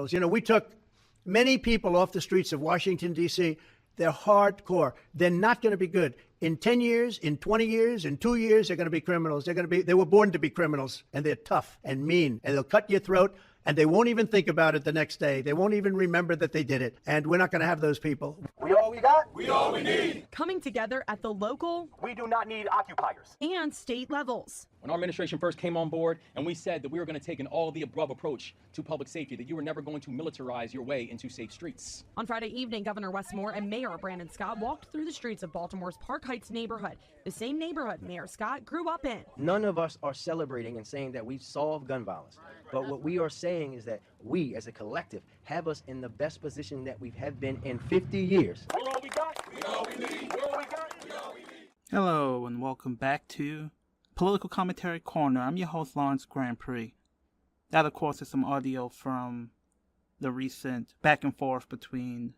criminals. We took many people off the streets of Washington, D.C. They're hardcore. They're not going to be good. In 10 years, in 20 years, in 2 years, they're going to be criminals. They were born to be criminals, and they're tough and mean, and they'll cut your throat, and they won't even think about it the next day. They won't even remember that they did it. And we're not going to have those people. We all we got. We all we need. Coming together at the local, We do not need occupiers. and state levels. When our administration first came on board and we said that we were going to take an all-of-the-above approach to public safety, that you were never going to militarize your way into safe streets. On Friday evening, Governor Wes Moore and Mayor Brandon Scott walked through the streets of Baltimore's Park Heights neighborhood, the same neighborhood Mayor Scott grew up in. None of us are celebrating and saying that we've solved gun violence. But what we are saying is that we, as a collective, have us in the best position that we have been in 50 years. We all we got. We all we need. We all we got. We all we need. Hello and welcome back to Political Commentary Corner. I'm your host, Lawrence Grandpre. That, of course, is some audio from the recent back and forth between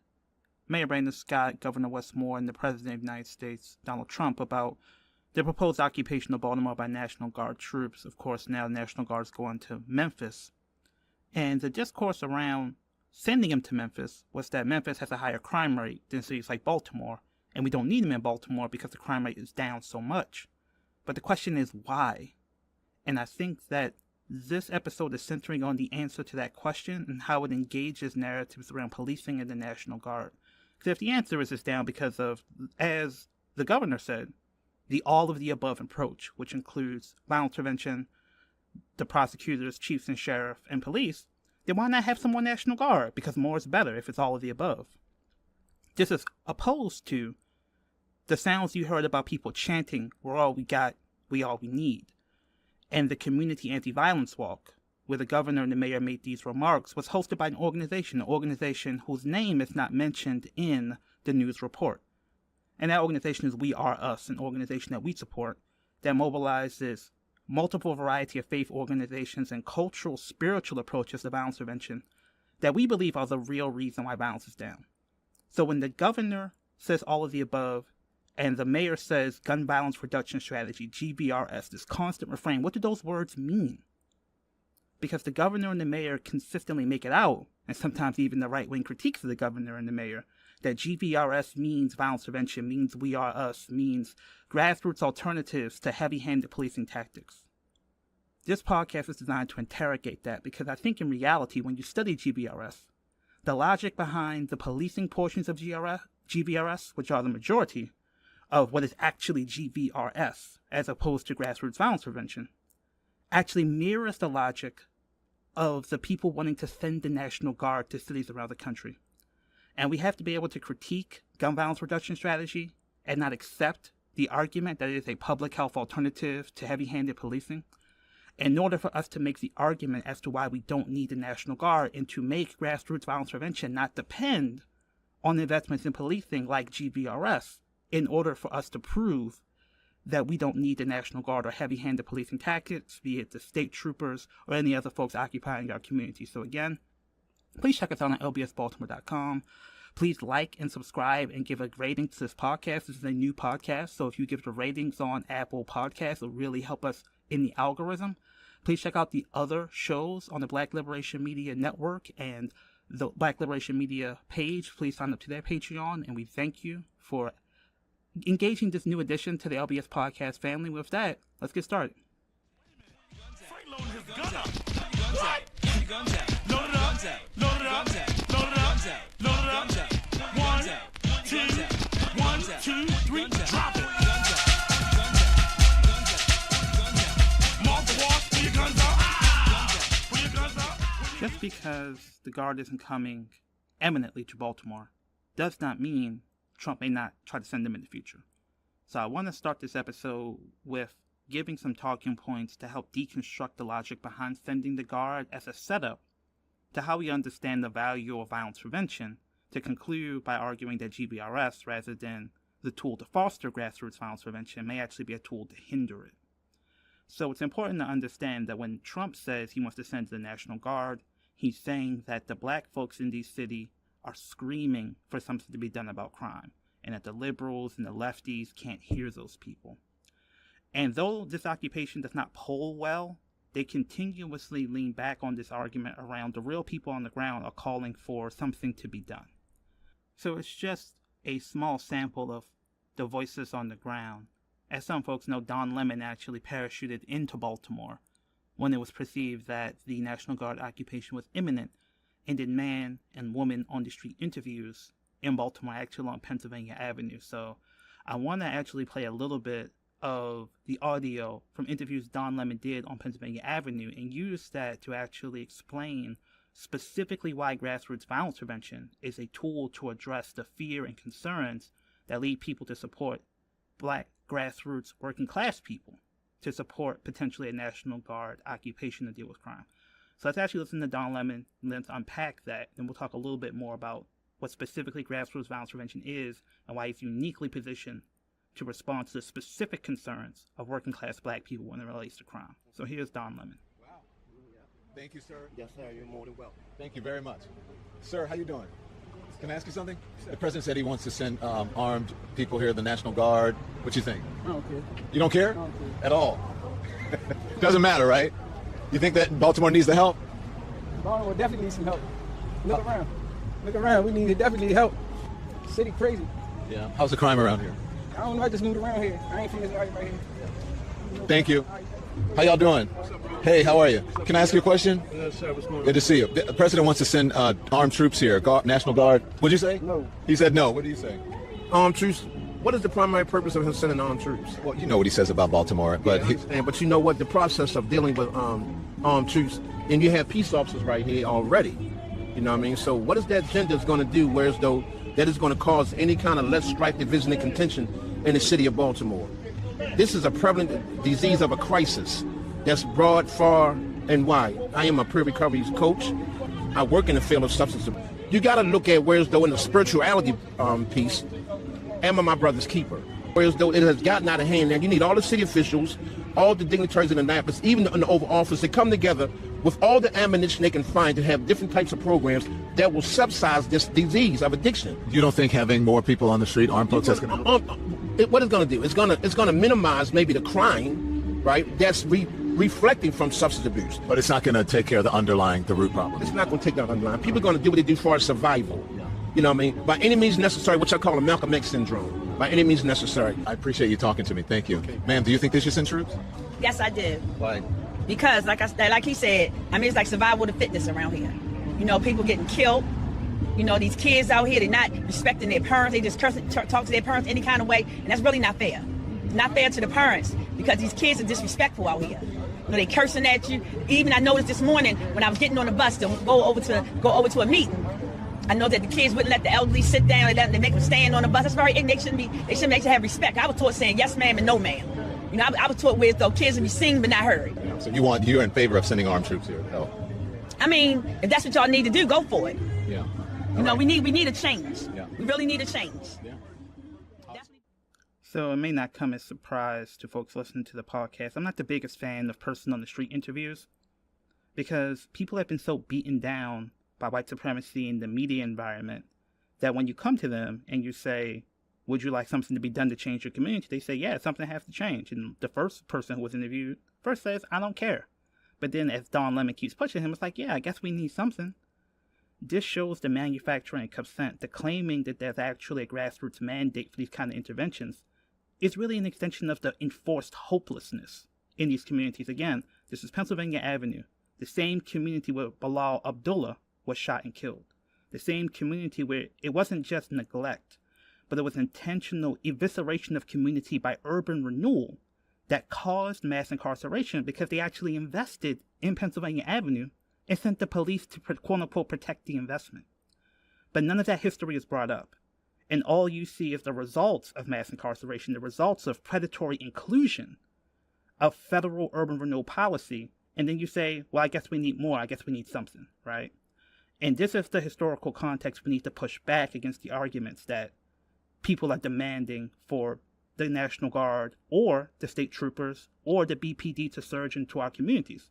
Mayor Brandon Scott, Governor Wes Moore, and the President of the United States, Donald Trump, about the proposed occupation of Baltimore by National Guard troops. Of course, now the National Guard is going to Memphis. And the discourse around sending him to Memphis was that Memphis has a higher crime rate than cities like Baltimore, and we don't need him in Baltimore because the crime rate is down so much. But the question is why? And I think that this episode is centering on the answer to that question and how it engages narratives around policing and the National Guard. Because if the answer is it's down because of, as the governor said, the all-of-the-above approach, which includes violence prevention, the prosecutors, chiefs and sheriff, and police, then why not have some more National Guard? Because more is better if it's all of the above. This is opposed to the sounds you heard about people chanting, "We're all we got, we all we need." And the community anti-violence walk, where the governor and the mayor made these remarks, was hosted by an organization whose name is not mentioned in the news report. And that organization is We Are Us, an organization that we support, that mobilizes multiple variety of faith organizations and cultural, spiritual approaches to violence prevention that we believe are the real reason why violence is down. So when the governor says all of the above, and the mayor says gun violence reduction strategy, GVRS, this constant refrain, what do those words mean? Because the governor and the mayor consistently make it out, and sometimes even the right-wing critiques of the governor and the mayor, that GVRS means violence prevention, means We Are Us, means grassroots alternatives to heavy-handed policing tactics. This podcast is designed to interrogate that because I think in reality, when you study GVRS, the logic behind the policing portions of GVRS, which are the majority of what is actually GVRS, as opposed to grassroots violence prevention, actually mirrors the logic of the people wanting to send the National Guard to cities around the country. And we have to be able to critique gun violence reduction strategy and not accept the argument that it is a public health alternative to heavy-handed policing, in order for us to make the argument as to why we don't need the National Guard and to make grassroots violence prevention not depend on investments in policing like GVRS, in order for us to prove that we don't need the National Guard or heavy-handed policing tactics, be it the state troopers or any other folks occupying our community. So again, please check us out on lbsbaltimore.com. Please like and subscribe and give a rating to this podcast. This is a new podcast, so if you give the ratings on Apple Podcasts, it'll really help us in the algorithm. Please check out the other shows on the Black Liberation Media Network and the Black Liberation Media page. Please sign up to their Patreon, and we thank you for engaging this new addition to the LBS podcast family. With that, let's get started. Two, three, drop it. Just because the Guard isn't coming eminently to Baltimore does not mean Trump may not try to send them in the future. So I want to start this episode with giving some talking points to help deconstruct the logic behind sending the Guard as a setup to how we understand the value of violence prevention, to conclude by arguing that GVRS, rather than the tool to foster grassroots violence prevention, may actually be a tool to hinder it. So it's important to understand that when Trump says he wants to send the National Guard, he's saying that the black folks in this city are screaming for something to be done about crime, and that the liberals and the lefties can't hear those people. And though this occupation does not poll well they continuously lean back on this argument around the real people on the ground are calling for something to be done. So it's just a small sample of the voices on the ground. As some folks know, Don Lemon actually parachuted into Baltimore when it was perceived that the National Guard occupation was imminent, and did man and woman on the street interviews in Baltimore, actually on Pennsylvania Avenue. So I want to actually play a little bit of the audio from interviews Don Lemon did on Pennsylvania Avenue and use that to actually explain specifically why grassroots violence prevention is a tool to address the fear and concerns that lead people to support black grassroots working class people to support potentially a National Guard occupation to deal with crime. So let's actually listen to Don Lemon and let's unpack that, and we'll talk a little bit more about what specifically grassroots violence prevention is and why it's uniquely positioned to respond to the specific concerns of working class black people when it relates to crime. So here's Don Lemon. Wow. Thank you, sir. Yes, sir. You're more than welcome. Thank you very much. Sir, how you doing? Can I ask you something? The president said he wants to send armed people here, the National Guard. What you think? I don't care. You don't care? I don't care. At all? Doesn't matter, right? You think that Baltimore needs the help? Baltimore definitely needs some help. Look around. Look around. We definitely need help. City crazy. Yeah. How's the crime around here? I don't know. I just moved around here. I ain't from this area right here. Thank you. How y'all doing? Hey, how are you? Can I ask you a question? Yes, sir. What's going on? Good to see you. The president wants to send armed troops here, National Guard. What'd you say? No. He said no. What do you say? Armed troops. What is the primary purpose of him sending armed troops? Well, you know what he says about Baltimore, but I understand, but you know what? The process of dealing with armed troops, and you have peace officers right here already. You know what I mean? So what is that agenda going to do, whereas though that is going to cause any kind of less strife, division, and contention in the city of Baltimore? This is a prevalent disease of a crisis that's broad, far, and wide. I am a pre-recovery coach. I work in the field of substance abuse. You got to look at whereas though in the spirituality piece, am I my brother's keeper? Whereas though it has gotten out of hand now, you need all the city officials, all the dignitaries in Annapolis, even in the Oval Office, to come together with all the ammunition they can find to have different types of programs that will subsidize this disease of addiction. you don't think having more people on the street, armed protests, can help? What it's going to do? It's going to minimize maybe the crime, right? That's reflecting from substance abuse. But it's not going to take care of the root problem. It's not going to take that underline. People are going to do what they do for survival. You know what I mean? By any means necessary, which I call a Malcolm X syndrome. By any means necessary. I appreciate you talking to me. Thank you. Okay. Ma'am, do you think they should send troops? Yes, I do. Why? Because, like he said, I mean, it's like survival of the fitness around here. You know, people getting killed. You know, these kids out here, they're not respecting their parents. They just talk to their parents any kind of way, and that's really not fair. Not fair to the parents, because these kids are disrespectful out here. You know, they cursing at you. Even I noticed this morning when I was getting on the bus to go over to a meeting, I know that the kids wouldn't let the elderly sit down. They make them stand on the bus. That's very ignorant. They should have respect. I was taught saying yes, ma'am, and no, ma'am. You know, I was taught where though kids would be seen but not heard. So you're in favor of sending armed troops here to help? I mean, if that's what y'all need to do, go for it. Yeah. You know, we need a change. Yeah. We really need a change. Yeah. So it may not come as a surprise to folks listening to the podcast. I'm not the biggest fan of person on the street interviews because people have been so beaten down by white supremacy in the media environment that when you come to them and you say, would you like something to be done to change your community? They say, yeah, something has to change. And the first person who was interviewed first says, I don't care. But then as Don Lemon keeps pushing him, it's like, yeah, I guess we need something. This shows the manufacturing consent, the claiming that there's actually a grassroots mandate for these kind of interventions is really an extension of the enforced hopelessness in these communities. Again, this is Pennsylvania Avenue, the same community where Bilal Abdullah was shot and killed. The same community where it wasn't just neglect, but it was intentional evisceration of community by urban renewal that caused mass incarceration because they actually invested in Pennsylvania Avenue and sent the police to quote-unquote protect the investment. But none of that history is brought up. And all you see is the results of mass incarceration, the results of predatory inclusion of federal urban renewal policy. And then you say, well, I guess we need more. I guess we need something, right? And this is the historical context we need to push back against the arguments that people are demanding for the National Guard or the state troopers or the BPD to surge into our communities.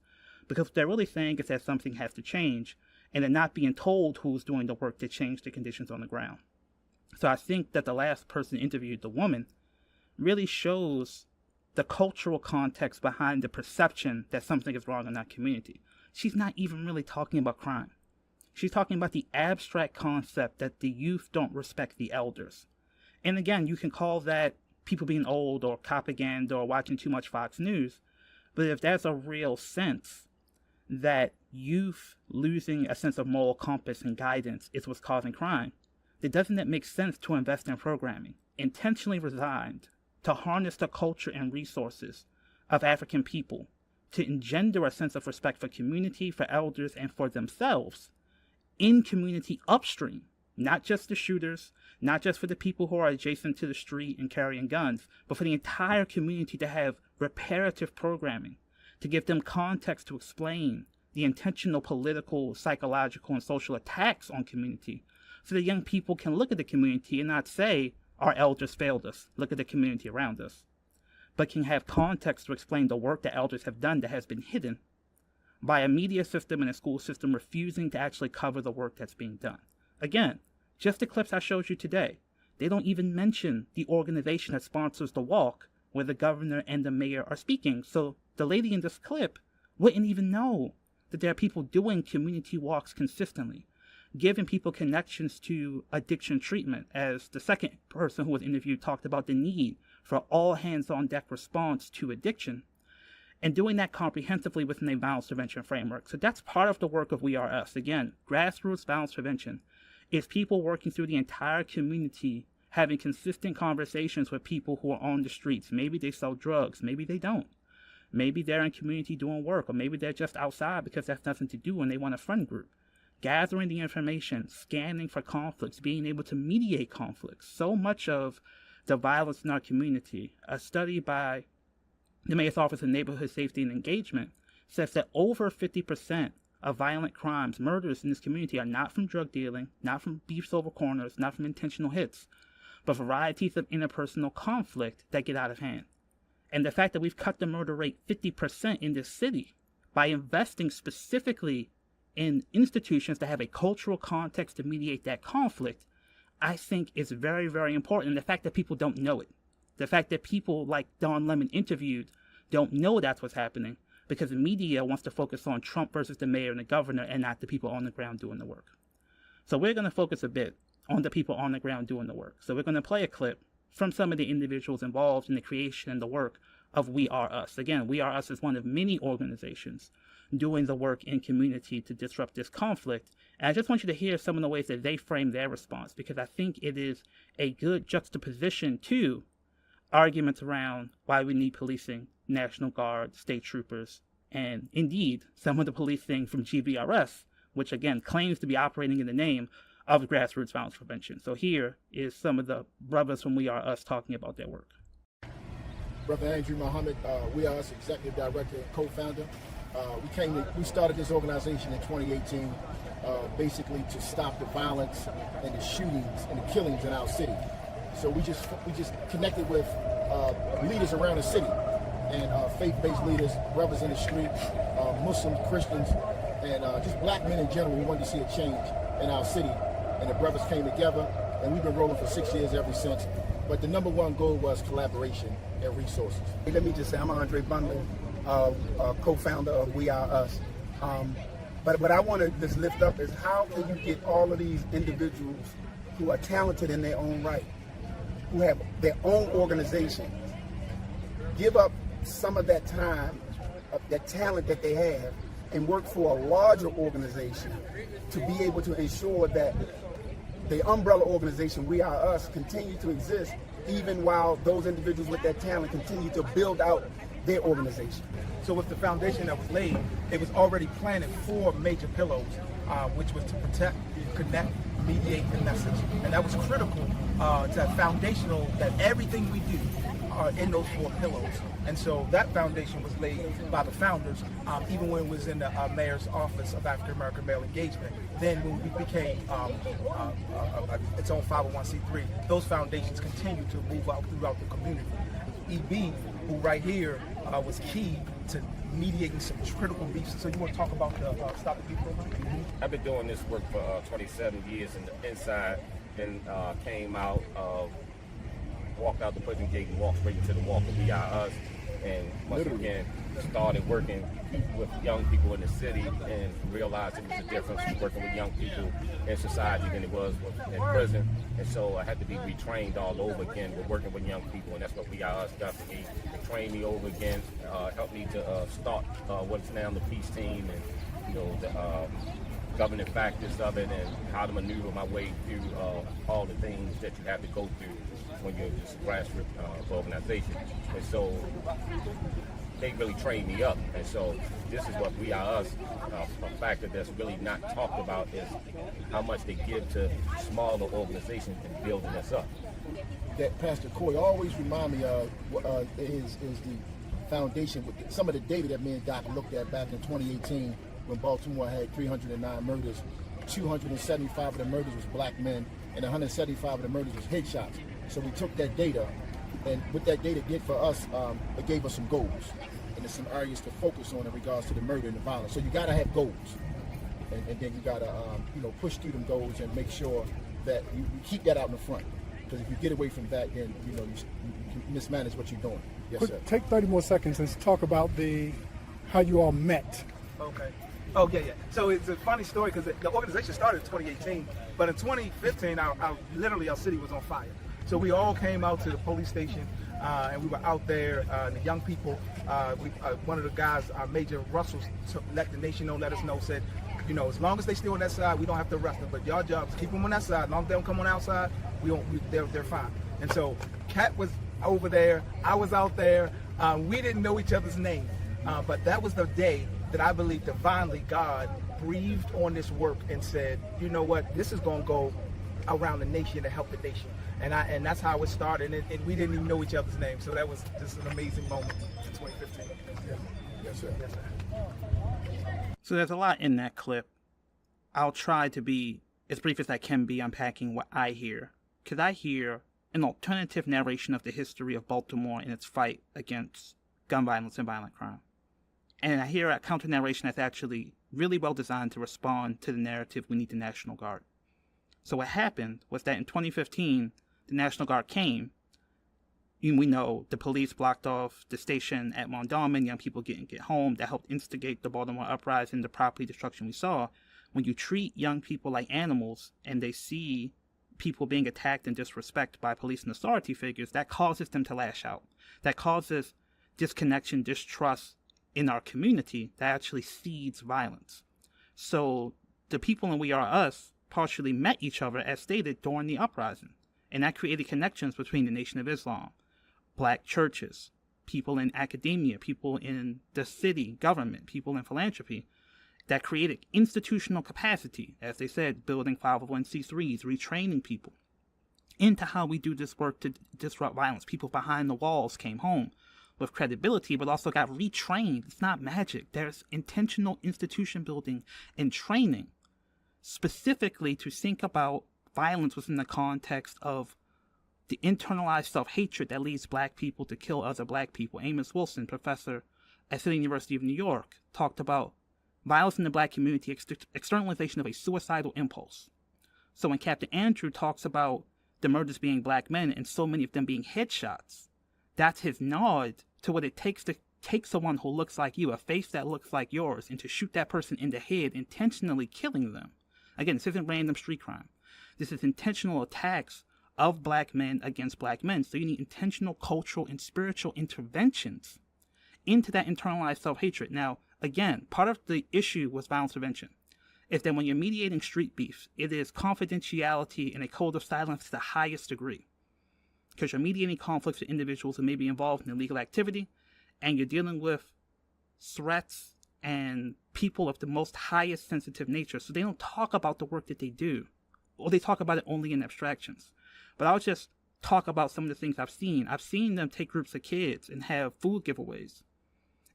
Because what they're really saying is that something has to change, and they're not being told who's doing the work to change the conditions on the ground. So I think that the last person interviewed, the woman, really shows the cultural context behind the perception that something is wrong in that community. She's not even really talking about crime. She's talking about the abstract concept that the youth don't respect the elders. And again, you can call that people being old or propaganda or watching too much Fox News, but if there's a real sense that youth losing a sense of moral compass and guidance is what's causing crime, then doesn't it make sense to invest in programming intentionally designed to harness the culture and resources of African people, to engender a sense of respect for community, for elders, and for themselves in community upstream, not just the shooters, not just for the people who are adjacent to the street and carrying guns, but for the entire community to have reparative programming, to give them context to explain the intentional political, psychological, and social attacks on community, so that young people can look at the community and not say, our elders failed us, look at the community around us, but can have context to explain the work that elders have done that has been hidden by a media system and a school system refusing to actually cover the work that's being done. Again, just the clips I showed you today, they don't even mention the organization that sponsors the walk where the governor and the mayor are speaking. So the lady in this clip wouldn't even know that there are people doing community walks consistently, giving people connections to addiction treatment, as the second person who was interviewed talked about the need for all hands-on-deck response to addiction, and doing that comprehensively within a violence prevention framework. So that's part of the work of We Are Us. Again, grassroots violence prevention is people working through the entire community, having consistent conversations with people who are on the streets. Maybe they sell drugs, maybe they don't. Maybe they're in community doing work, or maybe they're just outside because that's nothing to do and they want a friend group. Gathering the information, scanning for conflicts, being able to mediate conflicts. So much of the violence in our community, a study by the Mayor's Office of Neighborhood Safety and Engagement says that over 50% of violent crimes, murders in this community are not from drug dealing, not from beefs over corners, not from intentional hits, but varieties of interpersonal conflict that get out of hand. And the fact that we've cut the murder rate 50% in this city by investing specifically in institutions that have a cultural context to mediate that conflict, I think is very, very important. And the fact that people don't know it, the fact that people like Don Lemon interviewed don't know that's what's happening because the media wants to focus on Trump versus the mayor and the governor and not the people on the ground doing the work. So we're going to focus a bit on the people on the ground doing the work. So we're going to play a clip from some of the individuals involved in the creation and the work of We Are Us. Again, We Are Us is one of many organizations doing the work in community to disrupt this conflict. And I just want you to hear some of the ways that they frame their response, because I think it is a good juxtaposition to arguments around why we need policing, National Guard, state troopers, and indeed some of the policing from GVRS, which again claims to be operating in the name of grassroots violence prevention. So here is some of the brothers from We Are Us talking about their work. Brother Andrew Muhammad, We Are Us Executive Director and Co-Founder. We started this organization in 2018, basically to stop the violence and the shootings and the killings in our city. So we just connected with leaders around the city and faith-based leaders, brothers in the street, Muslims, Christians, and just black men in general. We wanted to see a change in our city, and the brothers came together, and we've been rolling for 6 years ever since. But the number one goal was collaboration and resources. Let me just say, I'm Andre Bundle, co-founder of We Are Us. But what I want to just lift up is how can you get all of these individuals who are talented in their own right, who have their own organization, give up some of that time, that talent that they have, and work for a larger organization to be able to ensure that the umbrella organization, We Are Us, continue to exist even while those individuals with that talent continue to build out their organization. So with the foundation that was laid, it was already planted 4 major pillars, which was to protect, connect, mediate, and message. And that was critical to foundational, that everything we do are in those 4 pillars. And so that foundation was laid by the founders, even when it was in the Mayor's Office of African American Male Engagement. Then when we became its own 501c3, those foundations continue to move out throughout the community. EB, who right here was key to mediating some critical beefs. So you want to talk about the Stop the Beef program? I've been doing this work for 27 years in the inside, and came out of walked out the prison gate and walked straight into the walk of We Are Us. And once again, started working with young people in the city and realized it was a difference working with young people in society than it was in prison. And so I had to be retrained all over again with working with young people, and that's what We Are Us got for me. It trained me over again, helped me to start what's now the peace team, and the governing factors of it, and how to maneuver my way through all the things that you have to go through when you're just a grassroots organization. And so they really trained me up. And so this is what We Are Us, a factor that's really not talked about is how much they give to smaller organizations in building us up. That Pastor Coy always remind me of is the foundation with some of the data that me and Doc looked at back in 2018 when Baltimore had 309 murders. 275 of the murders was black men, and 175 of the murders was headshots. So we took that data, and what that data did for us, it gave us some goals. And there's some areas to focus on in regards to the murder and the violence. So you gotta have goals. And then you gotta push through them goals and make sure that you keep that out in the front. Because if you get away from that, then you mismanage what you're doing. Yes, sir. Take 30 more seconds and talk about how you all met. Okay. Oh, yeah. So it's a funny story because the organization started in 2018, but in 2015, literally our city was on fire. So we all came out to the police station, and we were out there. The young people, one of the guys, Major Russell, let the nation know, let us know, said, as long as they stay on that side, we don't have to arrest them. But your job is keep them on that side. As long as they don't come on outside, they're fine. And so Kat was over there, I was out there. We didn't know each other's name, but that was the day that I believe divinely God breathed on this work and said, you know what, this is going to go around the nation to help the nation. And that's how it started, and we didn't even know each other's names. So that was just an amazing moment in 2015. Yes, sir. Yes, sir. So there's a lot in that clip. I'll try to be as brief as I can be unpacking what I hear, because I hear an alternative narration of the history of Baltimore and its fight against gun violence and violent crime. And I hear a counter-narration that's actually really well designed to respond to the narrative we need the National Guard. So what happened was that in 2015, the National Guard came. We know the police blocked off the station at Mondawmin, young people get home. That helped instigate the Baltimore uprising, the property destruction we saw. When you treat young people like animals and they see people being attacked and disrespected by police and authority figures, that causes them to lash out. That causes disconnection, distrust in our community that actually seeds violence. So the people in We Are Us partially met each other, as stated, during the uprising. And that created connections between the Nation of Islam, black churches, people in academia, people in the city government, people in philanthropy, that created institutional capacity, as they said, building 501c3s, retraining people into how we do this work to disrupt violence. People behind the walls came home with credibility, but also got retrained. It's not magic. There's intentional institution building and training specifically to think about violence within the context of the internalized self-hatred that leads black people to kill other black people. Amos Wilson, professor at City University of New York, talked about violence in the black community, externalization of a suicidal impulse. So when Captain Andrew talks about the murders being black men and so many of them being headshots, that's his nod to what it takes to take someone who looks like you, a face that looks like yours, and to shoot that person in the head, intentionally killing them. Again, this isn't random street crime. This is intentional attacks of black men against black men. So you need intentional cultural and spiritual interventions into that internalized self-hatred. Now, again, part of the issue with violence prevention is that when you're mediating street beef, it is confidentiality and a code of silence to the highest degree. Because you're mediating conflicts with individuals who may be involved in illegal activity, and you're dealing with threats and people of the most highest sensitive nature. So they don't talk about the work that they do, or they talk about it only in abstractions. But I'll just talk about some of the things I've seen. I've seen them take groups of kids and have food giveaways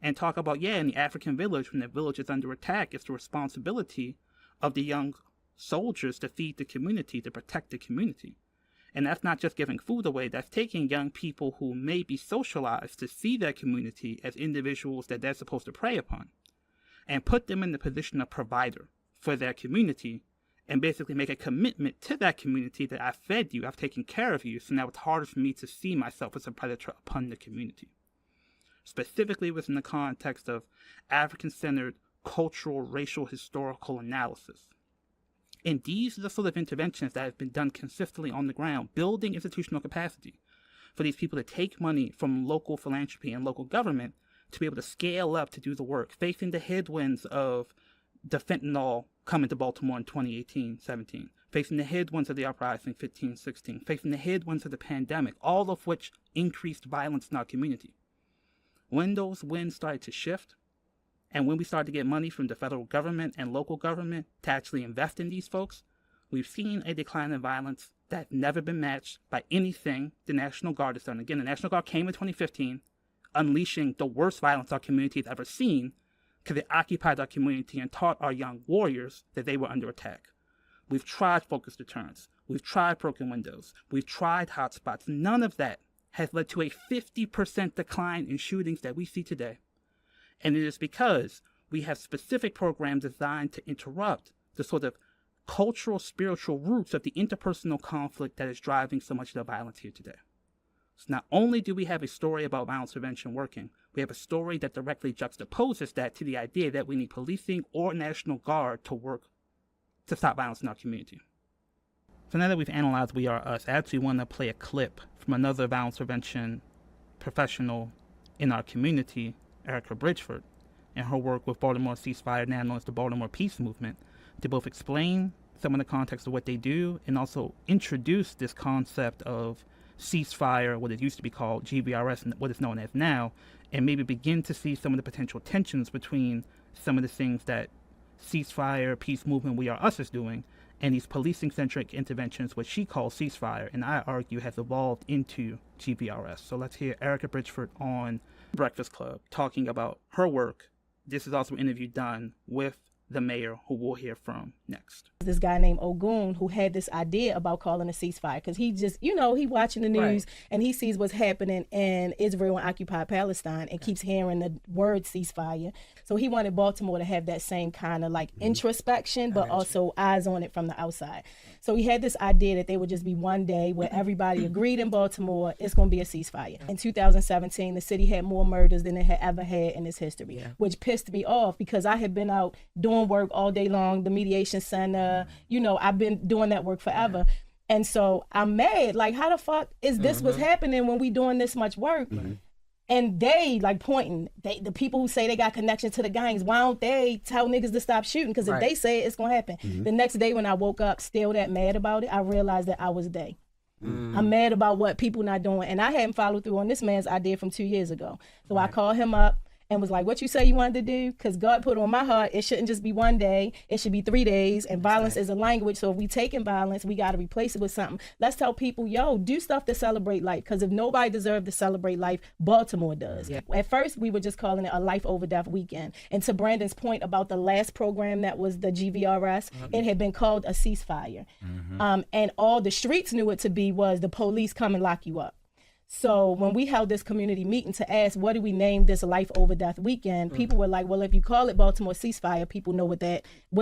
and talk about, in the African village, when the village is under attack, it's the responsibility of the young soldiers to feed the community, to protect the community. And that's not just giving food away, that's taking young people who may be socialized to see their community as individuals that they're supposed to prey upon, and put them in the position of provider for their community, and basically make a commitment to that community that I've fed you, I've taken care of you, so now it's harder for me to see myself as a predator upon the community. Specifically within the context of African-centered cultural, racial, historical analysis. And these are the sort of interventions that have been done consistently on the ground, building institutional capacity for these people to take money from local philanthropy and local government to be able to scale up to do the work, facing the headwinds of the fentanyl coming to Baltimore in 2018-17, facing the headwinds of the uprising 15-16, facing the headwinds of the pandemic, all of which increased violence in our community. When those winds started to shift, and when we started to get money from the federal government and local government to actually invest in these folks, we've seen a decline in violence that's never been matched by anything the National Guard has done. Again, the National Guard came in 2015, unleashing the worst violence our community has ever seen, because they occupied our community and taught our young warriors that they were under attack. We've tried focused deterrence. We've tried broken windows. We've tried hotspots. None of that has led to a 50% decline in shootings that we see today. And it is because we have specific programs designed to interrupt the sort of cultural, spiritual roots of the interpersonal conflict that is driving so much of the violence here today. So not only do we have a story about violence prevention working, we have a story that directly juxtaposes that to the idea that we need policing or National Guard to work to stop violence in our community. So now that we've analyzed We Are Us, I actually want to play a clip from another violence prevention professional in our community, Erica Bridgeford, and her work with Baltimore Ceasefire, now known as the Baltimore Peace Movement, to both explain some of the context of what they do and also introduce this concept of ceasefire, what it used to be called GVRS and what it's known as now, and maybe begin to see some of the potential tensions between some of the things that ceasefire, peace movement, We Are Us is doing, and these policing-centric interventions, which she calls ceasefire, and I argue has evolved into GVRS. So let's hear Erica Bridgeford on Breakfast Club talking about her work. This is also an interview done with the mayor, who we'll hear from next. This guy named Ogun who had this idea about calling a ceasefire because he just, he watching the news and he sees what's happening in Israel and occupied Palestine and keeps hearing the word ceasefire. So he wanted Baltimore to have that same kind of like introspection, but also eyes on it from the outside. So he had this idea that there would just be one day where everybody agreed in Baltimore, it's going to be a ceasefire. In 2017, the city had more murders than it had ever had in its history, which pissed me off because I had been out doing work all day long, the mediation center, I've been doing that work forever. And so I'm mad, like, how the fuck is this what's happening when we doing this much work? And they like pointing, the people who say they got connection to the gangs, why don't they tell niggas to stop shooting? Because if they say it, it's gonna happen. The next day when I woke up still that mad about it, I realized that I was they. I'm mad about what people not doing. And I hadn't followed through on this man's idea from 2 years ago. So I called him up and was like, what you say you wanted to do? Because God put on my heart, it shouldn't just be one day, it should be 3 days, and violence is a language, so if we taking violence, we got to replace it with something. Let's tell people, do stuff to celebrate life, because if nobody deserves to celebrate life, Baltimore does. At first, we were just calling it a life over death weekend, and to Brandon's point about the last program that was the GVRS, it had been called a ceasefire. And all the streets knew it to be was the police come and lock you up. So when we held this community meeting to ask, what do we name this life over death weekend? People were like, well, if you call it Baltimore ceasefire, people know what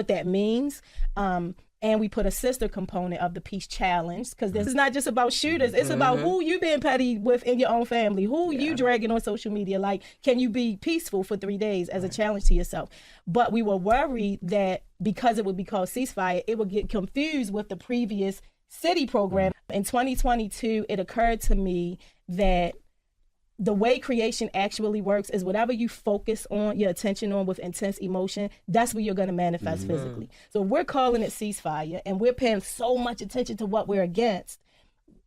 that means. And we put a sister component of the peace challenge, because this is not just about shooters. It's about who you being petty with in your own family, who you dragging on social media. Like, can you be peaceful for 3 days as a challenge to yourself? But we were worried that because it would be called ceasefire, it would get confused with the previous city program. In 2022, it occurred to me that the way creation actually works is whatever you focus on, your attention on with intense emotion, that's what you're going to manifest physically. So we're calling it ceasefire and we're paying so much attention to what we're against.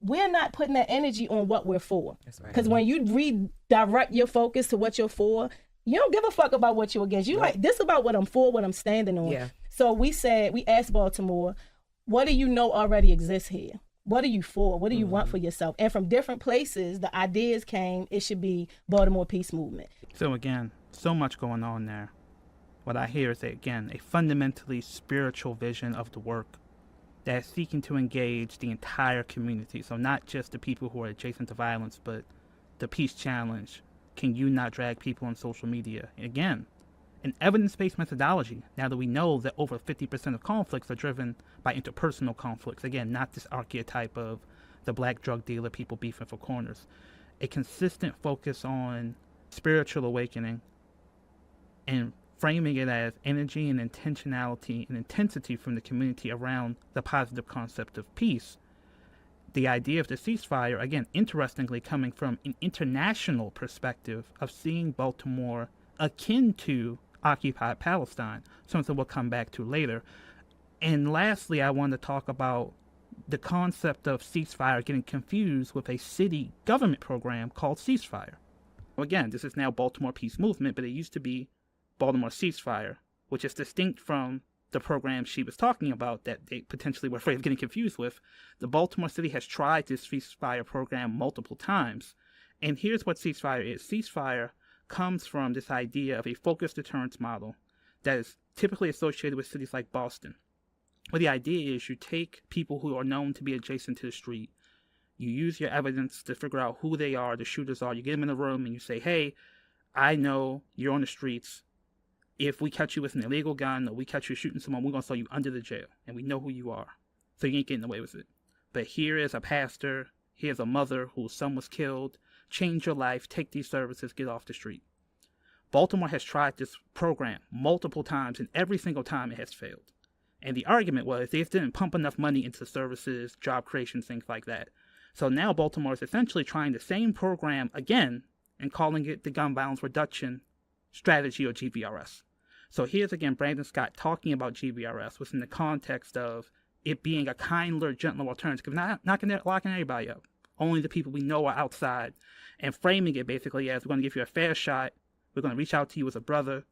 We're not putting that energy on what we're for. Because when you redirect your focus to what you're for, you don't give a fuck about what you're against. You like, this is about what I'm for, what I'm standing on. So we asked Baltimore, what do you know already exists here? What are you for? What do you want for yourself? And from different places, the ideas came, it should be Baltimore Peace Movement. So again, so much going on there. What I hear is, again, a fundamentally spiritual vision of the work that is seeking to engage the entire community. So not just the people who are adjacent to violence, but the peace challenge. Can you not drag people on social media? Again, an evidence-based methodology, now that we know that over 50% of conflicts are driven by interpersonal conflicts. Again, not this archetype of the black drug dealer, people beefing for corners. A consistent focus on spiritual awakening and framing it as energy and intentionality and intensity from the community around the positive concept of peace. The idea of the ceasefire, again, interestingly coming from an international perspective of seeing Baltimore akin to occupied Palestine, something we'll come back to later. And lastly, I want to talk about the concept of ceasefire getting confused with a city government program called ceasefire. Again, this is now Baltimore Peace Movement, but it used to be Baltimore Ceasefire, which is distinct from the program she was talking about that they potentially were afraid of getting confused with. The Baltimore City has tried this ceasefire program multiple times. And here's what ceasefire is. Ceasefire comes from this idea of a focused deterrence model that is typically associated with cities like Boston, where the idea is you take people who are known to be adjacent to the street, you use your evidence to figure out who they are, the shooters are, you get them in a room and you say, hey, I know you're on the streets. If we catch you with an illegal gun or we catch you shooting someone, we're going to throw you under the jail. And we know who you are. So you ain't getting away with it. But here is a pastor. Here's a mother whose son was killed. Change your life. Take these services. Get off the street. Baltimore has tried this program multiple times, and every single time it has failed. And the argument was they didn't pump enough money into services, job creation, things like that. So now Baltimore is essentially trying the same program again and calling it the Gun Violence Reduction Strategy, or GVRS. So here's again Brandon Scott talking about GVRS within the context of it being a kinder, gentler alternative, not locking everybody up. Only the people we know are outside, and framing it basically as we're going to give you a fair shot, we're going to reach out to you as a brother,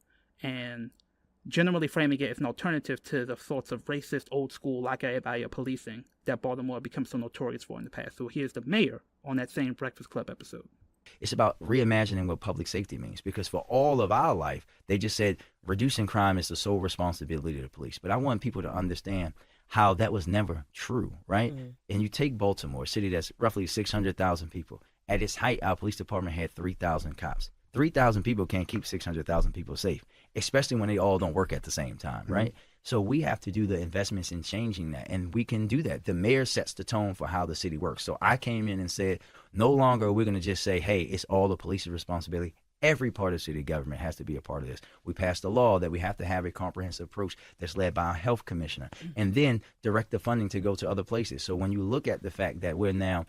and generally framing it as an alternative to the sorts of racist, old school, lock everybody up policing that Baltimore becomes so notorious for in the past. So here's the mayor on that same Breakfast Club episode. It's about reimagining what public safety means, because for all of our life, they just said reducing crime is the sole responsibility of the police. But I want people to understand how that was never true, right? Mm-hmm. And you take Baltimore, a city that's roughly 600,000 people. At its height, our police department had 3,000 cops. 3,000 people can't keep 600,000 people safe, especially when they all don't work at the same time, mm-hmm. right? So we have to do the investments in changing that, and we can do that. The mayor sets the tone for how the city works. So I came in and said, no longer are we going to just say, hey, it's all the police's responsibility. Every part of city government has to be a part of this. We passed a law that we have to have a comprehensive approach that's led by a health commissioner, and then direct the funding to go to other places. So when you look at the fact that we're now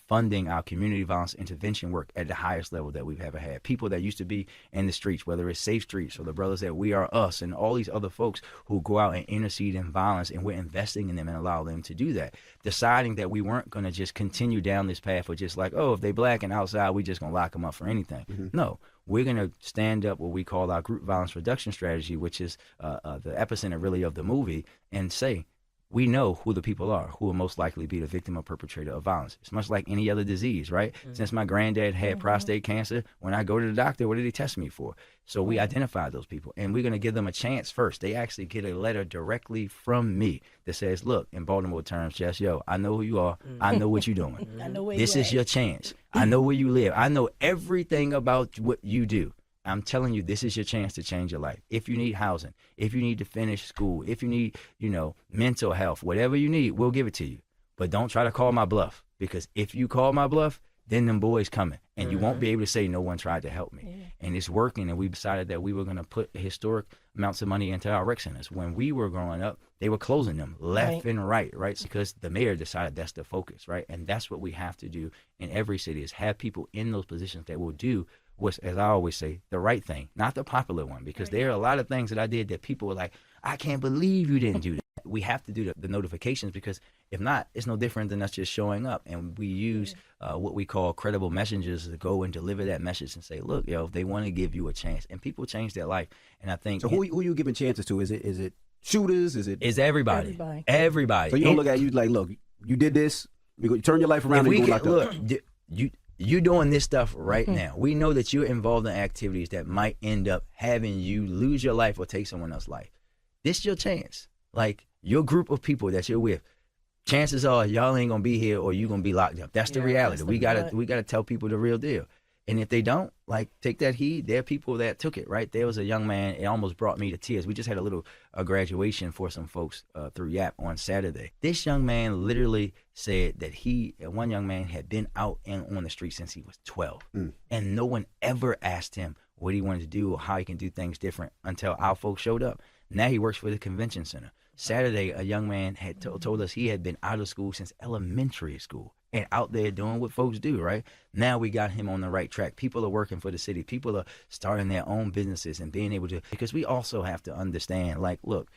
funding our community violence intervention work at the highest level that we've ever had, people that used to be in the streets, whether it's Safe Streets or the Brothers that We Are Us and all these other folks who go out and intercede in violence, and we're investing in them and allow them to do that, deciding that we weren't going to just continue down this path of just like, oh, if they black and outside, we just going to lock them up for anything. Mm-hmm. No. We're going to stand up what we call our group violence reduction strategy, which is the epicenter really of the movie, and say, we know who the people are who will most likely be the victim or perpetrator of violence. It's much like any other disease, right? Mm-hmm. Since my granddad had mm-hmm. prostate cancer, when I go to the doctor, what did he test me for? So we identify those people, and we're going to give them a chance first. They actually get a letter directly from me that says, look, in Baltimore terms, just, yo, I know who you are. Mm-hmm. I know what you're doing. I know where this is your chance. I know where you live. I know everything about what you do. I'm telling you, this is your chance to change your life. If you need housing, if you need to finish school, if you need, mental health, whatever you need, we'll give it to you. But don't try to call my bluff, because if you call my bluff, then them boys coming, and mm-hmm. you won't be able to say no one tried to help me. Yeah. And it's working, and we decided that we were going to put historic amounts of money into our rec centers. When we were growing up, they were closing them left and right? Because the mayor decided that's the focus, right? And that's what we have to do in every city, is have people in those positions that will do what's, as I always say, the right thing, not the popular one, because there are a lot of things that I did that people were like, I can't believe you didn't do that. We have to do the notifications, because if not, it's no different than us just showing up. And we use what we call credible messengers to go and deliver that message and say, look, they want to give you a chance, and people change their life. And I think so. Who are you giving chances to? Is it shooters? It's everybody. Everybody. So you don't look at you like, look, you did this. You turn your life around and you go lock up. You're doing this stuff right now. We know that you're involved in activities that might end up having you lose your life or take someone else's life. This is your chance. Like, your group of people that you're with, chances are y'all ain't gonna be here or you're gonna be locked up. That's the reality. We gotta tell people the real deal. And if they don't, like, take that heed. There are people that took it, right? There was a young man, it almost brought me to tears. We just had a little graduation for some folks through YAP on Saturday. This young man literally said that one young man had been out and on the street since he was 12. And no one ever asked him what he wanted to do or how he can do things different until our folks showed up. Now he works for the convention center. Saturday, a young man had told us he had been out of school since elementary school and out there doing what folks do, right? Now we got him on the right track. People are working for the city. People are starting their own businesses and being able to, because we also have to understand, like, look,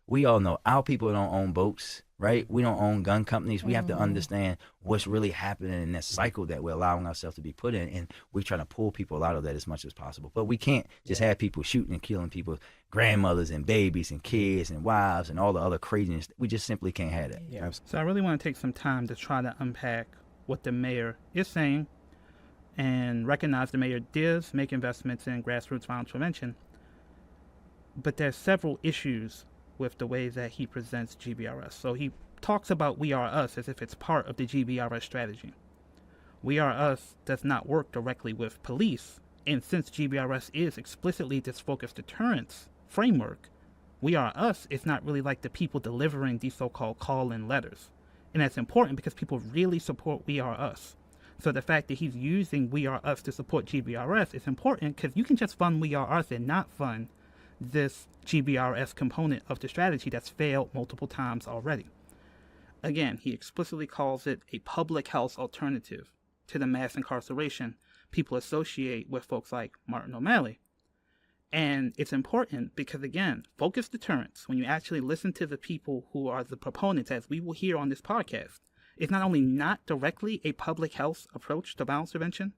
we all know our people don't own boats, right? We don't own gun companies. We have to understand what's really happening in that cycle that we're allowing ourselves to be put in, and we're trying to pull people out of that as much as possible. But we can't just have people shooting and killing people's grandmothers and babies and kids and wives and all the other craziness. We just simply can't have that. So I really want to take some time to try to unpack what the mayor is saying and recognize the mayor does make investments in grassroots violence prevention. But there's several issues with the way that he presents GVRS. So he talks about We Are Us as if it's part of the GVRS strategy. We Are Us does not work directly with police, and since GVRS is explicitly this focused deterrence framework, We Are Us is not really like the people delivering these so-called call-in letters. And that's important because people really support We Are Us. So the fact that he's using We Are Us to support GVRS is important because you can just fund We Are Us and not fund this GVRS component of the strategy that's failed multiple times already. Again, he explicitly calls it a public health alternative to the mass incarceration people associate with folks like Martin O'Malley. And it's important because, again, focused deterrence, when you actually listen to the people who are the proponents, as we will hear on this podcast, is not only not directly a public health approach to violence prevention,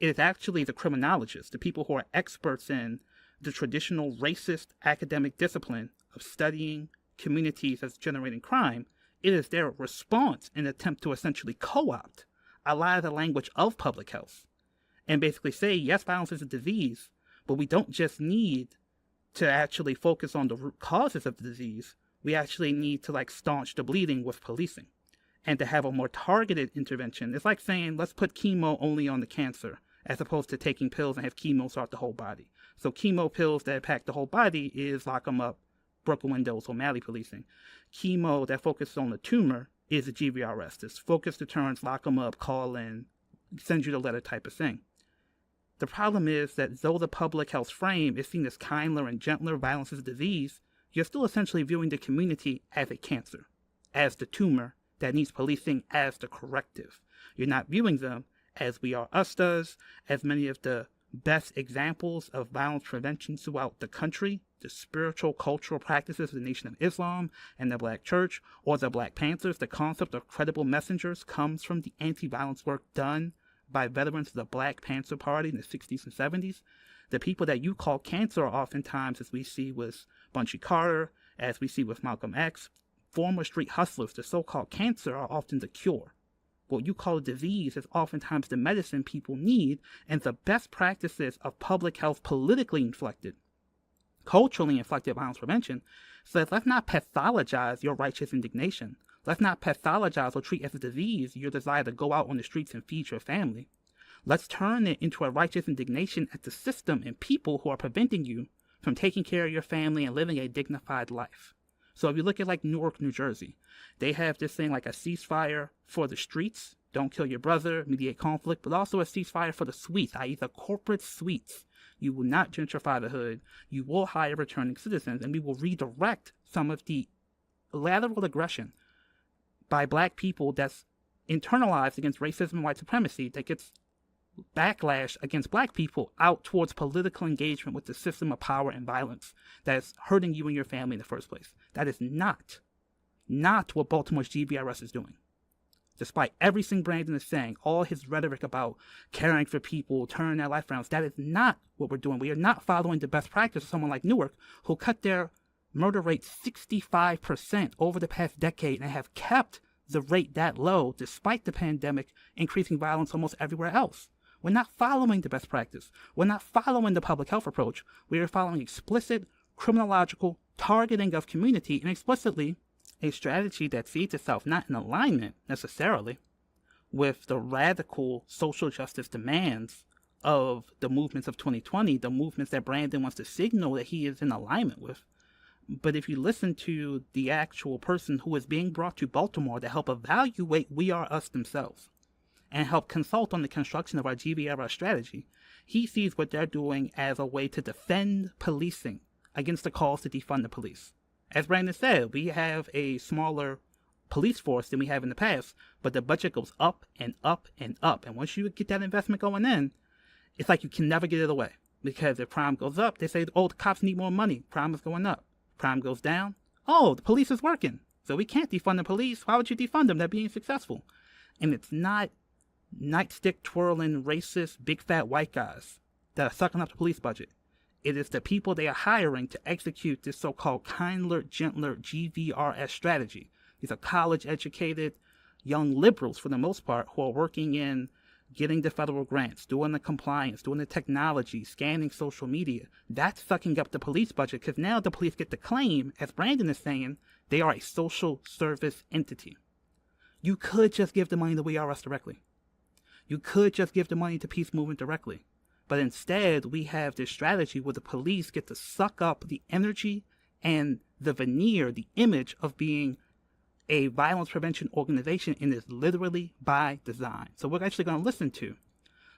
it is actually the criminologists, the people who are experts in the traditional racist academic discipline of studying communities as generating crime. It is their response in an attempt to essentially co-opt a lot of the language of public health and basically say, yes, violence is a disease, but we don't just need to actually focus on the root causes of the disease. We actually need to staunch the bleeding with policing and to have a more targeted intervention. It's like saying, let's put chemo only on the cancer as opposed to taking pills and have chemo start the whole body. So chemo pills that pack the whole body is lock them up, broken windows, O'Malley policing. Chemo that focuses on the tumor is a GVRS. This focused deterrence, lock them up, call in, send you the letter type of thing. The problem is that though the public health frame is seen as kinder and gentler, violence is a disease, you're still essentially viewing the community as a cancer, as the tumor that needs policing, as the corrective. You're not viewing them as We Are Us does, as many of the best examples of violence prevention throughout the country, the spiritual, cultural practices of the Nation of Islam and the Black Church, or the Black Panthers. The concept of credible messengers comes from the anti-violence work done by veterans of the Black Panther Party in the 60s and 70s. The people that you call cancer are oftentimes, as we see with Bunchy Carter, as we see with Malcolm X, former street hustlers. The so-called cancer are often the cure. What you call a disease is oftentimes the medicine people need, and the best practices of public health, politically inflected, culturally inflected violence prevention, says let's not pathologize your righteous indignation. Let's not pathologize or treat as a disease your desire to go out on the streets and feed your family. Let's turn it into a righteous indignation at the system and people who are preventing you from taking care of your family and living a dignified life. So if you look at Newark, New Jersey, they have this thing like a ceasefire for the streets, don't kill your brother, mediate conflict, but also a ceasefire for the suites, i.e. the corporate suites. You will not gentrify the hood. You will hire returning citizens, and we will redirect some of the lateral aggression by Black people that's internalized against racism and white supremacy, that gets backlash against Black people out towards political engagement with the system of power and violence that's hurting you and your family in the first place. That is not what Baltimore's GVRS is doing. Despite everything Brandon is saying, all his rhetoric about caring for people, turning their life around, that is not what we're doing. We are not following the best practice of someone like Newark, who cut their murder rate 65% over the past decade and have kept the rate that low despite the pandemic increasing violence almost everywhere else. We're not following the best practice. We're not following the public health approach. We are following explicit criminological targeting of community, and explicitly a strategy that sees itself not in alignment necessarily with the radical social justice demands of the movements of 2020, the movements that Brandon wants to signal that he is in alignment with. But if you listen to the actual person who is being brought to Baltimore to help evaluate We Are Us themselves and help consult on the construction of our GVRS strategy, he sees what they're doing as a way to defend policing against the calls to defund the police. As Brandon said, we have a smaller police force than we have in the past, but the budget goes up and up and up. And once you get that investment going in, it's like you can never get it away. Because if crime goes up, they say, oh, the cops need more money. Crime is going up. Crime goes down. Oh, the police is working. So we can't defund the police. Why would you defund them? They're being successful. And it's not nightstick twirling racist big fat white guys that are sucking up the police budget. It is the people they are hiring to execute this so-called kinder, gentler GVRS strategy. These are college-educated young liberals, for the most part, who are working in getting the federal grants, doing the compliance, doing the technology, scanning social media. That's sucking up the police budget, because now the police get to claim, as Brandon is saying, they are a social service entity. You could just give the money to We Are Us directly. You could just give the money to Peace Movement directly. But instead, we have this strategy where the police get to suck up the energy and the veneer, the image of being a violence prevention organization, and is literally by design. So we're actually going to listen to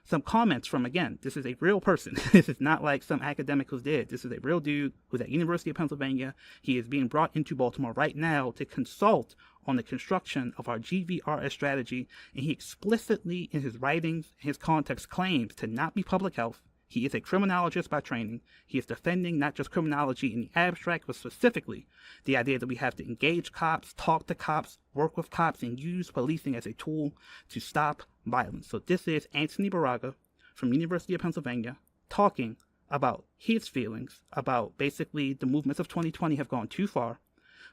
some comments from, again, this is a real person. This is not like some academic who's dead. This is a real dude who's at University of Pennsylvania. He is being brought into Baltimore right now to consult on the construction of our GVRS strategy, and he explicitly, in his writings, his context, claims to not be public health. He is a criminologist by training. He is defending not just criminology in the abstract, but specifically the idea that we have to engage cops, talk to cops, work with cops, and use policing as a tool to stop violence. So this is Anthony Braga from University of Pennsylvania talking about his feelings about basically the movements of 2020 have gone too far.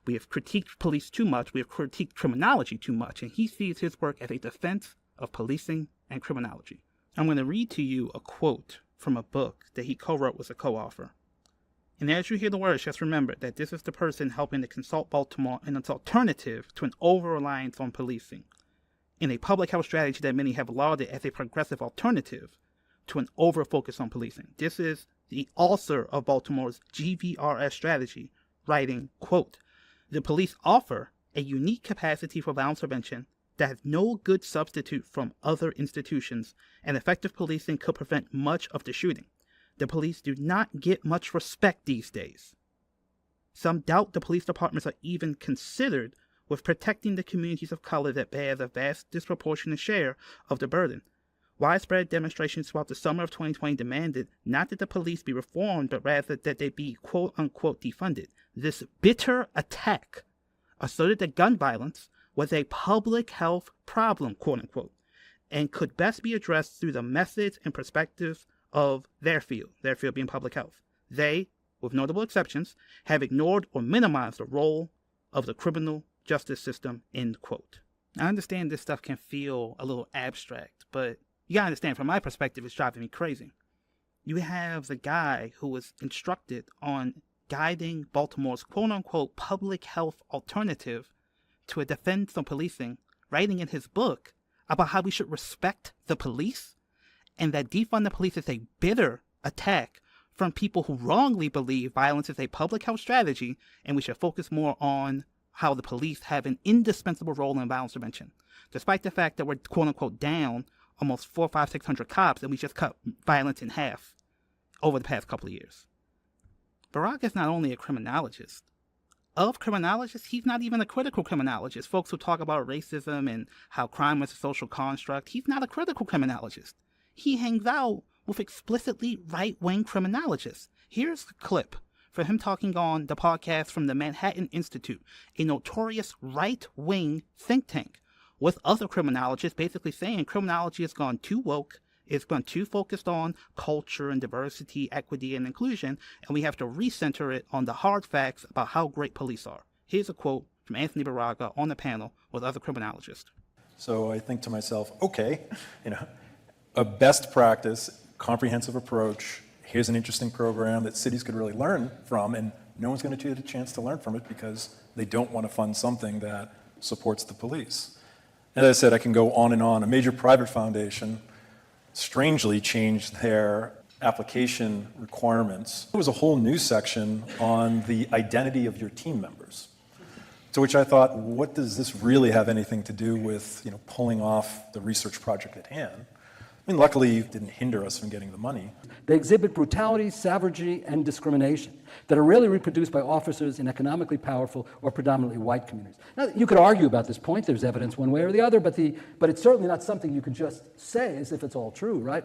We have critiqued police too much. We have critiqued criminology too much. And he sees his work as a defense of policing and criminology. I'm going to read to you a quote from a book that he co-wrote with a co-author. And as you hear the words, just remember that this is the person helping to consult Baltimore in its alternative to an over-reliance on policing, in a public health strategy that many have lauded as a progressive alternative to an over-focus on policing. This is the author of Baltimore's GVRS strategy, writing, quote, "The police offer a unique capacity for violence prevention that has no good substitute from other institutions, and effective policing could prevent much of the shooting. The police do not get much respect these days. Some doubt the police departments are even considered with protecting the communities of color that bear the vast disproportionate share of the burden. Widespread demonstrations throughout the summer of 2020 demanded not that the police be reformed, but rather that they be quote-unquote defunded. This bitter attack asserted that gun violence was a public health problem, quote-unquote, and could best be addressed through the methods and perspectives of their field being public health. They, with notable exceptions, have ignored or minimized the role of the criminal justice system," end quote. I understand this stuff can feel a little abstract, but you gotta understand, from my perspective, it's driving me crazy. You have the guy who was instructed on guiding Baltimore's quote-unquote public health alternative to a defense of policing, writing in his book about how we should respect the police, and that defund the police is a bitter attack from people who wrongly believe violence is a public health strategy, and we should focus more on how the police have an indispensable role in violence prevention. Despite the fact that we're quote-unquote down almost 400, 500, 600 cops, and we just cut violence in half over the past couple of years. Braga is not only a criminologist. Of criminologists, he's not even a critical criminologist. Folks who talk about racism and how crime is a social construct, he's not a critical criminologist. He hangs out with explicitly right-wing criminologists. Here's a clip for him talking on the podcast from the Manhattan Institute, a notorious right-wing think tank, with other criminologists basically saying criminology has gone too woke, it's gone too focused on culture and diversity, equity, and inclusion, and we have to recenter it on the hard facts about how great police are. Here's a quote from Anthony Braga on the panel with other criminologists. So I think to myself, okay, a best practice, comprehensive approach, here's an interesting program that cities could really learn from, and no one's going to get a chance to learn from it because they don't want to fund something that supports the police. As I said, I can go on and on. A major private foundation strangely changed their application requirements. There was a whole new section on the identity of your team members. To which I thought, what does this really have anything to do with, pulling off the research project at hand? I mean, luckily, it didn't hinder us from getting the money. They exhibit brutality, savagery, and discrimination that are rarely reproduced by officers in economically powerful or predominantly white communities. Now, you could argue about this point. There's evidence one way or the other, but it's certainly not something you can just say as if it's all true, right?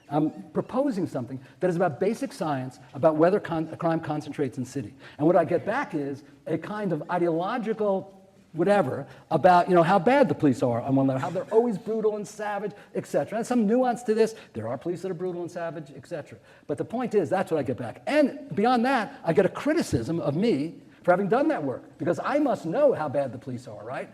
I'm proposing something that is about basic science about whether crime concentrates in city. And what I get back is a kind of ideological whatever about how bad the police are on one level, how they're always brutal and savage, etc. And some nuance to this. There are police that are brutal and savage, etc. But the point is, that's what I get back. And beyond that, I get a criticism of me for having done that work, because I must know how bad the police are, right?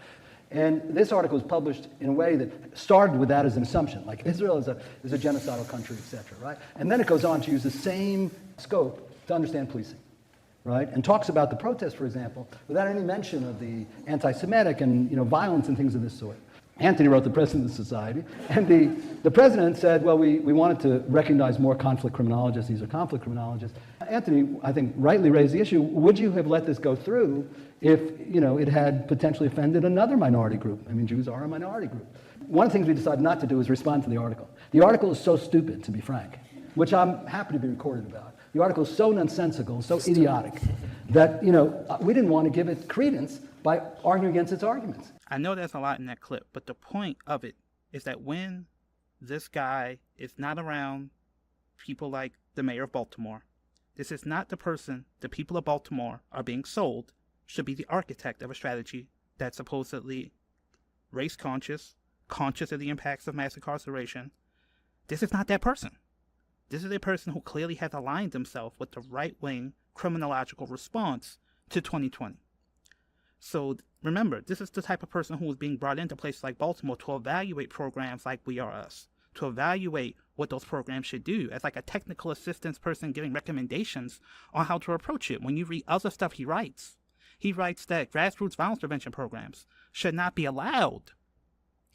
And this article was published in a way that started with that as an assumption, like Israel is a genocidal country, etc. Right? And then it goes on to use the same scope to understand policing. Right? And talks about the protests, for example, without any mention of the anti-Semitic and violence and things of this sort. Anthony wrote the President of the Society, and the president said, well, we wanted to recognize more conflict criminologists. These are conflict criminologists. Anthony, I think, rightly raised the issue, would you have let this go through if it had potentially offended another minority group? I mean, Jews are a minority group. One of the things we decided not to do is respond to the article. The article is so stupid, to be frank, which I'm happy to be recorded about. The article is so nonsensical, so idiotic, that we didn't want to give it credence by arguing against its arguments. I know there's a lot in that clip, but the point of it is that when this guy is not around people like the mayor of Baltimore, this is not the person the people of Baltimore are being sold should be the architect of a strategy that's supposedly race conscious of the impacts of mass incarceration. This is not that person. This is a person who clearly has aligned himself with the right-wing criminological response to 2020. So remember, this is the type of person who was being brought into places like Baltimore to evaluate programs like We Are Us, to evaluate what those programs should do as like a technical assistance person giving recommendations on how to approach it. When you read other stuff he writes that grassroots violence prevention programs should not be allowed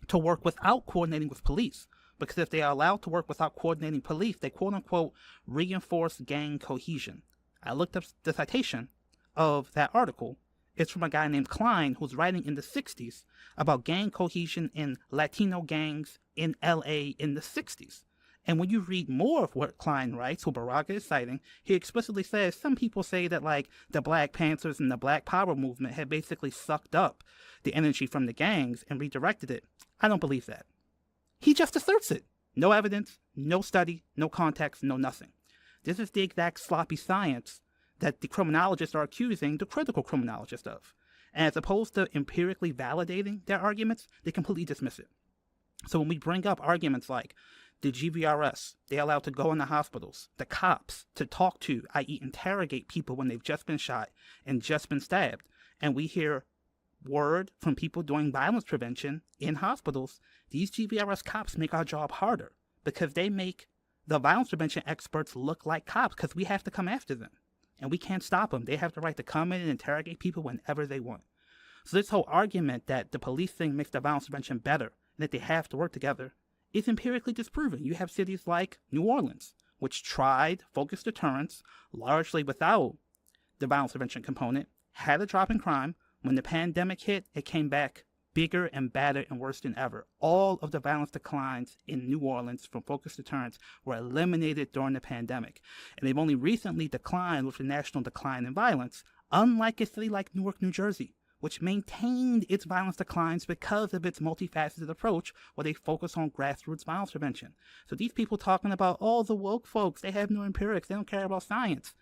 to work without coordinating with police. Because if they are allowed to work without coordinating police, they quote-unquote reinforce gang cohesion. I looked up the citation of that article. It's from a guy named Klein who's writing in the 60s about gang cohesion in Latino gangs in LA in the 60s. And when you read more of what Klein writes, who Braga is citing, he explicitly says some people say that like the Black Panthers and the Black Power movement had basically sucked up the energy from the gangs and redirected it. I don't believe that. He just asserts it. No evidence, no study, no context, no nothing. This is the exact sloppy science that the criminologists are accusing the critical criminologist of. And as opposed to empirically validating their arguments, they completely dismiss it. So when we bring up arguments like the GVRS, they're allowed to go into hospitals, the cops to talk to, i.e. interrogate people when they've just been shot and just been stabbed, and we hear word from people doing violence prevention in hospitals, these GVRS cops make our job harder because they make the violence prevention experts look like cops because we have to come after them and we can't stop them. They have the right to come in and interrogate people whenever they want. So this whole argument that the police thing makes the violence prevention better and that they have to work together is empirically disproven. You have cities like New Orleans, which tried focused deterrence largely without the violence prevention component, had a drop in crime. When the pandemic hit, it came back bigger and badder and worse than ever. All of the violence declines in New Orleans from focused deterrence were eliminated during the pandemic. And they've only recently declined with the national decline in violence, unlike a city like Newark, New Jersey, which maintained its violence declines because of its multifaceted approach where they focus on grassroots violence prevention. So these people talking about, oh, the woke folks, they have no empirics, they don't care about science.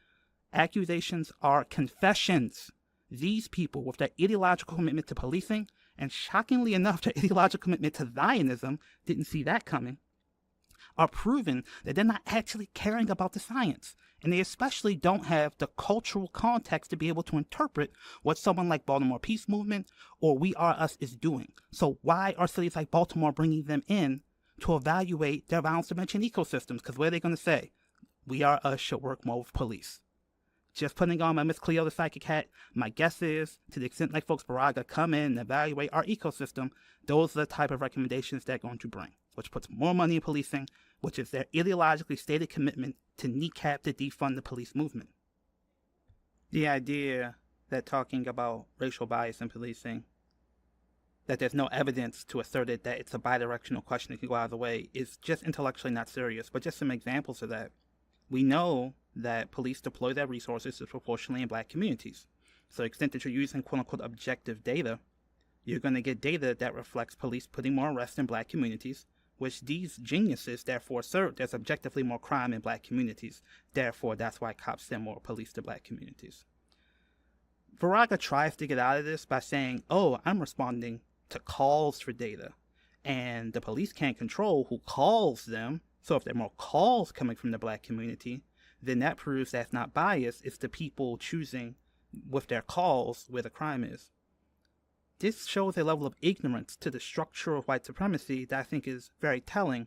Accusations are confessions. These people, with their ideological commitment to policing, and shockingly enough, their ideological commitment to Zionism, didn't see that coming, are proving that they're not actually caring about the science. And they especially don't have the cultural context to be able to interpret what someone like Baltimore Peace Movement or We Are Us is doing. So why are cities like Baltimore bringing them in to evaluate their violence prevention ecosystems? Because what are they going to say? We Are Us should work more with police. Just putting on my Miss Cleo the Psychic hat, my guess is, to the extent like folks Braga come in and evaluate our ecosystem, those are the type of recommendations they're going to bring. which puts more money in policing, which is their ideologically stated commitment to kneecap to defund the police movement. The idea that talking about racial bias in policing, that there's no evidence to assert it, that it's a bidirectional question that can go either way, is just intellectually not serious. But just some examples of that. We know that police deploy their resources disproportionately in black communities. So to the extent that you're using quote-unquote objective data, you're going to get data that reflects police putting more arrests in black communities, which these geniuses therefore assert there's objectively more crime in black communities. Therefore, that's why cops send more police to black communities. Braga tries to get out of this by saying, oh, I'm responding to calls for data, and the police can't control who calls them. So if there are more calls coming from the black community, then that proves that's not bias. It's the people choosing with their calls where the crime is. This shows a level of ignorance to the structure of white supremacy that I think is very telling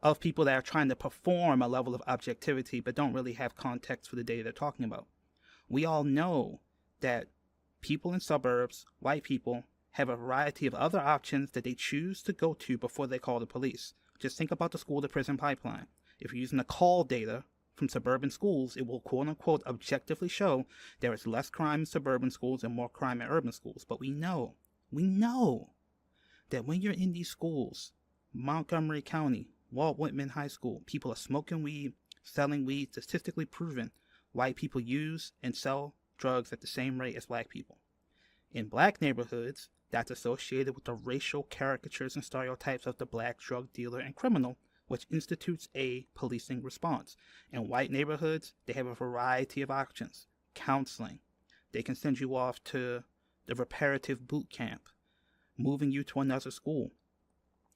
of people that are trying to perform a level of objectivity but don't really have context for the data they're talking about. We all know that people in suburbs, white people, have a variety of other options that they choose to go to before they call the police. Just think about the school-to-prison pipeline. If you're using the call data from suburban schools, it will quote-unquote objectively show there is less crime in suburban schools and more crime in urban schools. But we know that when you're in these schools, Montgomery County, Walt Whitman High School, people are smoking weed, selling weed, statistically proven. White people use and sell drugs at the same rate as black people. In black neighborhoods, that's associated with the racial caricatures and stereotypes of the black drug dealer and criminal, which institutes a policing response. In white neighborhoods, they have a variety of options. Counseling. They can send you off to the reparative boot camp, moving you to another school.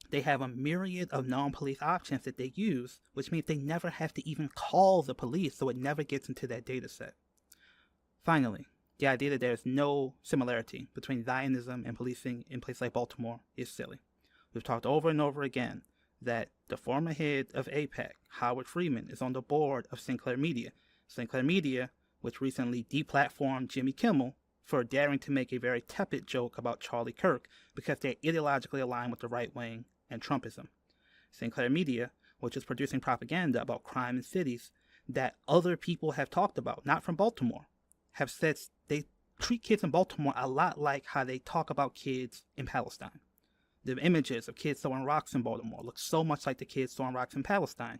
They have a myriad of non-police options that they use, which means they never have to even call the police, so it never gets into that data set. Finally, the idea that there is no similarity between Zionism and policing in places like Baltimore is silly. We've talked over and over again that the former head of AIPAC, Howard Freeman, is on the board of Sinclair Media. Sinclair Media, which recently deplatformed Jimmy Kimmel for daring to make a very tepid joke about Charlie Kirk because they're ideologically aligned with the right wing and Trumpism. Sinclair Media, which is producing propaganda about crime in cities that other people have talked about, not from Baltimore, have said they treat kids in Baltimore a lot like how they talk about kids in Palestine. The images of kids throwing rocks in Baltimore look so much like the kids throwing rocks in Palestine.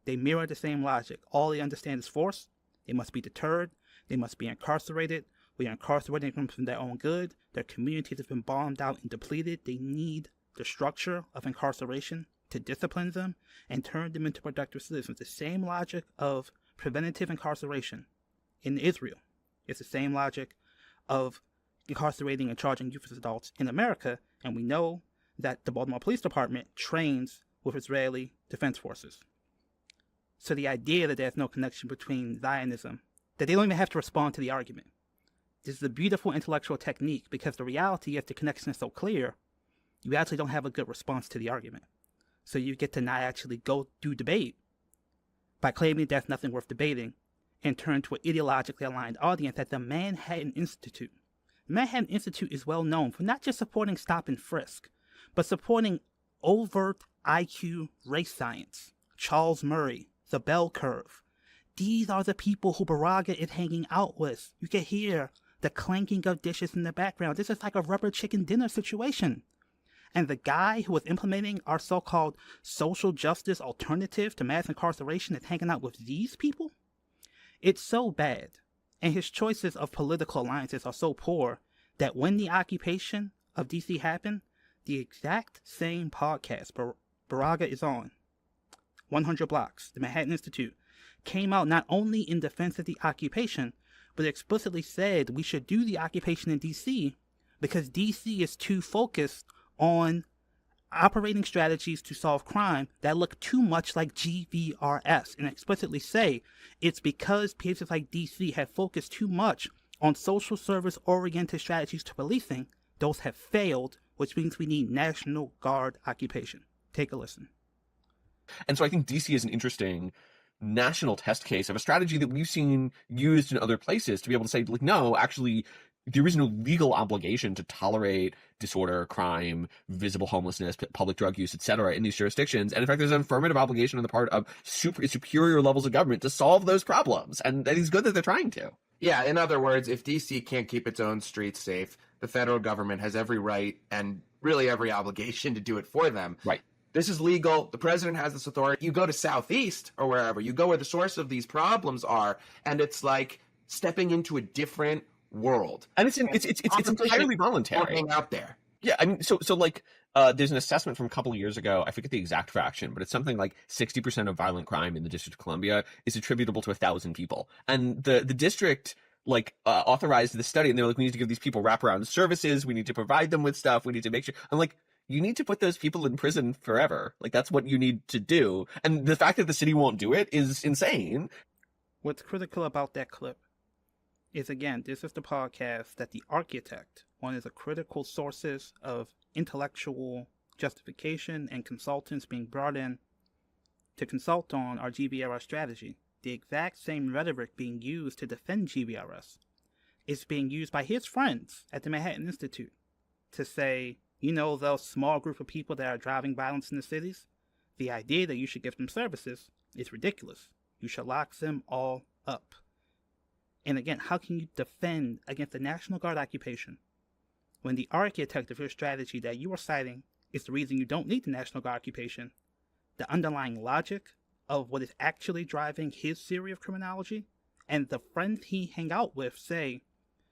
They mirror the same logic. All they understand is force. They must be deterred. They must be incarcerated. We are incarcerating them from their own good. Their communities have been bombed out and depleted. They need the structure of incarceration to discipline them and turn them into productive citizens. The same logic of preventative incarceration in Israel. It's the same logic of incarcerating and charging youth as adults in America, and we know that the Baltimore Police Department trains with Israeli defense forces. So the idea that there's no connection between Zionism, that they don't even have to respond to the argument. This is a beautiful intellectual technique because the reality is the connection is so clear, you actually don't have a good response to the argument. So you get to not actually go do debate by claiming there's nothing worth debating and turn to an ideologically aligned audience at the Manhattan Institute. The Manhattan Institute is well known for not just supporting stop and frisk, but supporting overt IQ race science. Charles Murray, the bell curve. These are the people who Braga is hanging out with. You can hear the clanking of dishes in the background. This is like a rubber chicken dinner situation. And the guy who was implementing our so-called social justice alternative to mass incarceration is hanging out with these people? It's so bad, and his choices of political alliances are so poor that when the occupation of D.C. happened, the exact same podcast Braga is on, 100 Blocks, the Manhattan Institute, came out not only in defense of the occupation, but explicitly said we should do the occupation in D.C. because D.C. is too focused on operating strategies to solve crime that look too much like GVRS, and explicitly say it's because places like DC have focused too much on social service-oriented strategies to policing. Those have failed, which means we need National Guard occupation. Take a listen. And so I think DC is an interesting national test case of a strategy that we've seen used in other places to be able to say, like, no, actually, there is no legal obligation to tolerate disorder, crime, visible homelessness, public drug use, etc. in these jurisdictions. And in fact, there's an affirmative obligation on the part of superior levels of government to solve those problems. And it's good that they're trying to. Yeah, in other words, if DC can't keep its own streets safe, the federal government has every right and really every obligation to do it for them. Right. This is legal. The president has this authority. You go to Southeast or wherever, you go where the source of these problems are, and it's like stepping into a different world. And it's entirely voluntary. Hang out there. Yeah, I mean, so like, there's an assessment from a couple of years ago. I forget the exact fraction, but it's something like 60% of violent crime in the District of Columbia is attributable to 1,000 people. And the district authorized the study, and they're like, we need to give these people wraparound services. We need to provide them with stuff. We need to make sure. I'm like, you need to put those people in prison forever. Like, that's what you need to do. And the fact that the city won't do it is insane. What's critical about that clip is, again, this is the podcast that the architect, one of the critical sources of intellectual justification and consultants being brought in to consult on our GVRS strategy. The exact same rhetoric being used to defend GVRS is being used by his friends at the Manhattan Institute to say, you know, those small group of people that are driving violence in the cities, the idea that you should give them services is ridiculous. You should lock them all up. And again, how can you defend against the National Guard occupation when the architect of your strategy that you are citing is the reason you don't need the National Guard occupation? The underlying logic of what is actually driving his theory of criminology, and the friends he hang out with say,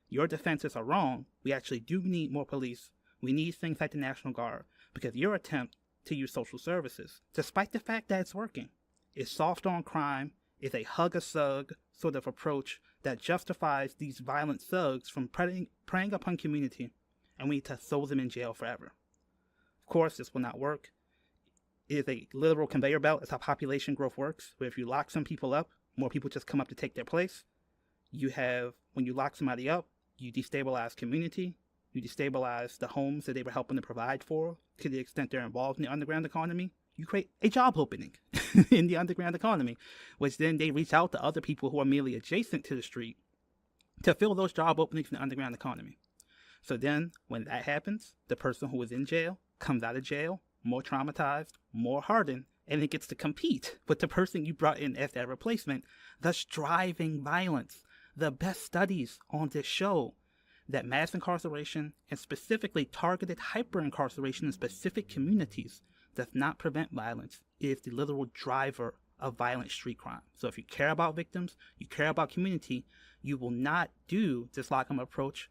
your defenses are wrong. We actually do need more police. We need things like the National Guard because your attempt to use social services, despite the fact that it's working, is soft on crime, is a hug a thug sort of approach that justifies these violent thugs from preying upon community, and we need to throw them in jail forever. Of course, this will not work. It is a literal conveyor belt. It's how population growth works, where if you lock some people up, more people just come up to take their place. When you lock somebody up, you destabilize community, you destabilize the homes that they were helping to provide for, to the extent they're involved in the underground economy. You create a job opening in the underground economy, which then they reach out to other people who are merely adjacent to the street to fill those job openings in the underground economy. So then, when that happens, the person who was in jail comes out of jail more traumatized, more hardened, and it gets to compete with the person you brought in as that replacement, thus driving violence. The best studies on this show that mass incarceration and specifically targeted hyper-incarceration in specific communities does not prevent violence. It is the literal driver of violent street crime. So if you care about victims, you care about community, you will not do this lock-em approach.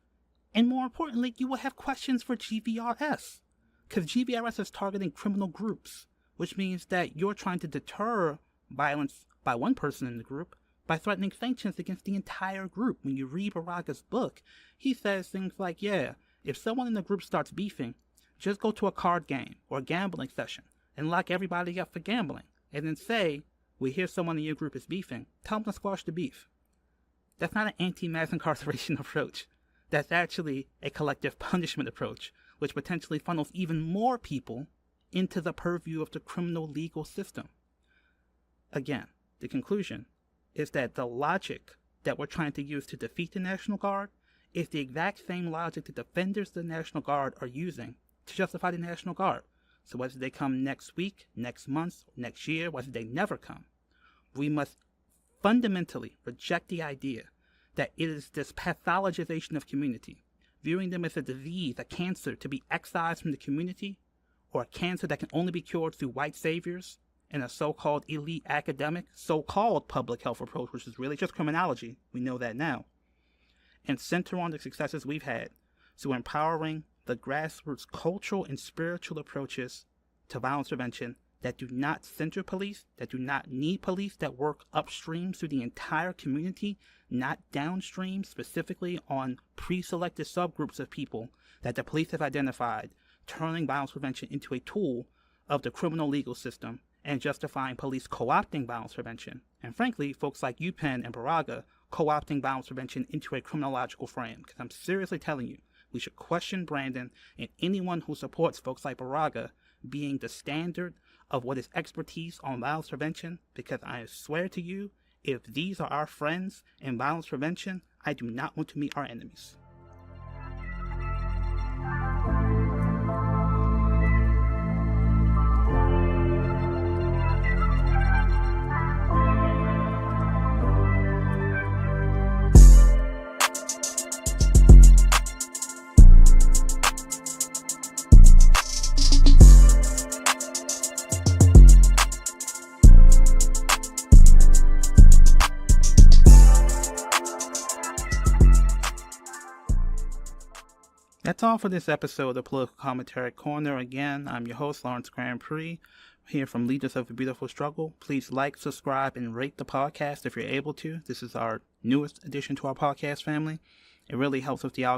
And more importantly, you will have questions for GVRS. Because GVRS is targeting criminal groups, which means that you're trying to deter violence by one person in the group by threatening sanctions against the entire group. When you read Braga's book, he says things like, yeah, if someone in the group starts beefing, just go to a card game or a gambling session and lock everybody up for gambling. And then say, we hear someone in your group is beefing, tell them to squash the beef. That's not an anti-mass incarceration approach. That's actually a collective punishment approach, which potentially funnels even more people into the purview of the criminal legal system. Again, the conclusion is that the logic that we're trying to use to defeat the National Guard is the exact same logic the defenders of the National Guard are using to justify the National Guard. So whether they come next week, next month, next year, whether they never come, we must fundamentally reject the idea that it is this pathologization of community, viewing them as a disease, a cancer to be excised from the community, or a cancer that can only be cured through white saviors and a so-called elite academic, so-called public health approach, which is really just criminology. We know that now. And center on the successes we've had, so empowering the grassroots cultural and spiritual approaches to violence prevention that do not center police, that do not need police, that work upstream through the entire community, not downstream specifically on pre-selected subgroups of people that the police have identified, turning violence prevention into a tool of the criminal legal system and justifying police co-opting violence prevention. And frankly, folks like UPenn and Braga co-opting violence prevention into a criminological frame. Because I'm seriously telling you, we should question Brandon and anyone who supports folks like Braga being the standard of what is expertise on violence prevention, because I swear to you, if these are our friends in violence prevention, I do not want to meet our enemies. That's all for this episode of the Political Commentary Corner. Again, I'm your host, Lawrence Grandpre, here from Leaders of the Beautiful Struggle. Please like, subscribe, and rate the podcast if you're able to. This is our newest addition to our podcast family. It really helps with the algorithm.